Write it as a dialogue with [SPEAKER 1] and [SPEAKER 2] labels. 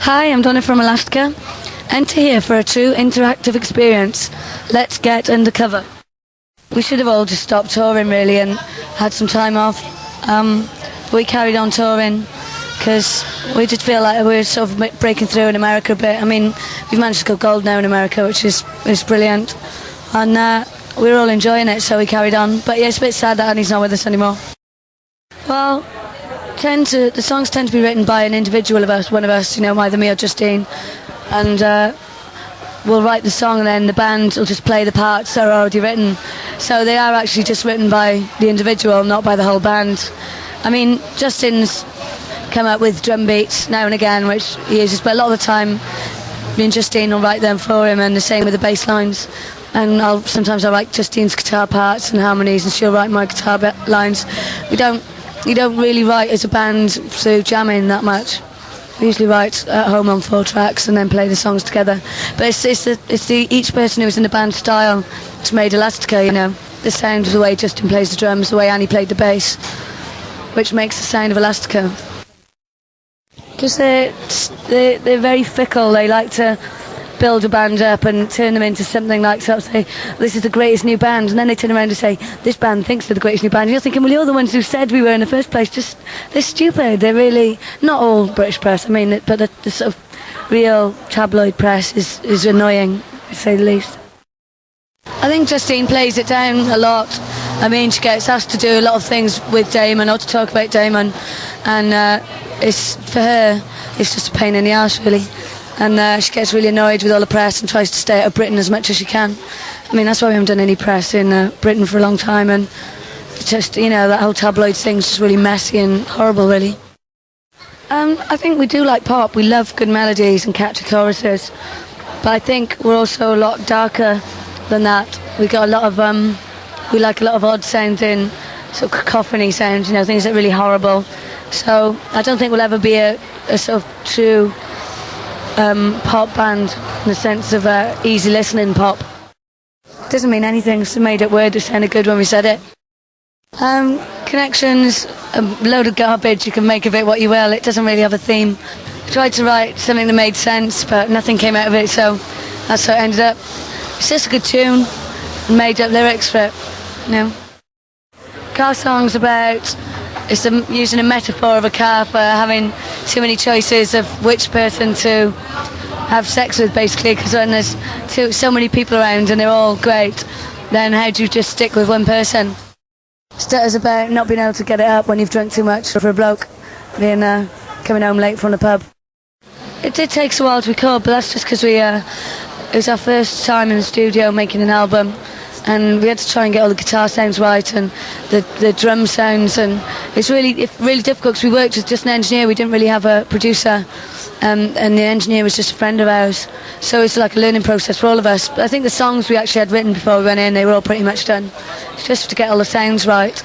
[SPEAKER 1] Hi, I'm Donna from Elastica. Enter here for a true interactive experience. Let's get undercover. We should have all just stopped touring really and had some time off. We carried on touring because we just feel like we're sort of breaking through in America a bit. I mean, we've managed to go gold now in America, which is brilliant. And we were all enjoying it, so we carried on. But yeah, it's a bit sad that Annie's not with us anymore. Well, the songs tend to be written by an individual of us, one of us, either me or Justine, and we'll write the song and then the band will just play the parts that are already written. So they are actually just written by the individual, not by the whole band. I mean, Justin's come up with drum beats now and again, which he uses, but a lot of the time me and Justine will write them for him, and the same with the bass lines. And sometimes I'll write Justine's guitar parts and harmonies, and she'll write my guitar lines. You don't really write as a band through jamming that much. We usually write at home on 4 tracks and then play the songs together. But it's each person who's in the band style that's made Elastica, The sound of the way Justin plays the drums, the way Annie played the bass, which makes the sound of Elastica. Because they're very fickle. They like to build a band up and turn them into something like say, this is the greatest new band, and then they turn around and say, this band thinks they're the greatest new band. And you're thinking, well, you're the ones who said we were in the first place. They're stupid. They're really not all British press. I mean, but the sort of real tabloid press is annoying, to say the least. I think Justine plays it down a lot. I mean, she gets asked to do a lot of things with Damon or to talk about Damon, and it's for her, it's just a pain in the arse, really. And she gets really annoyed with all the press and tries to stay out of Britain as much as she can. I mean, that's why we haven't done any press in Britain for a long time, and just, that whole tabloid thing's just really messy and horrible, really. I think we do like pop. We love good melodies and catchy choruses, but I think we're also a lot darker than that. We got a lot of, we like a lot of odd sounding, sort of cacophony sounds, things that are really horrible. So I don't think we'll ever be a sort of true pop band in the sense of easy listening pop. Doesn't mean anything, it's a made up word that sounded good when we said it. Connections, a load of garbage, you can make of it what you will, it doesn't really have a theme. I tried to write something that made sense, but nothing came out of it, so that's how it ended up. It's just a good tune, and made up lyrics for it, Car song's about, using a metaphor of a car for having too many choices of which person to have sex with, basically, because when there's so many people around and they're all great, then how do you just stick with one person? Stutter's about not being able to get it up when you've drunk too much, for a bloke being coming home late from the pub. It did take us a while to record, but that's just because it was our first time in the studio making an album, and we had to try and get all the guitar sounds right and the drum sounds, and it's really difficult because we worked with just an engineer. We didn't really have a producer, and the engineer was just a friend of ours, so it's like a learning process for all of us. But I think the songs we actually had written before we went in, they were all pretty much done. It's just to get all the sounds right,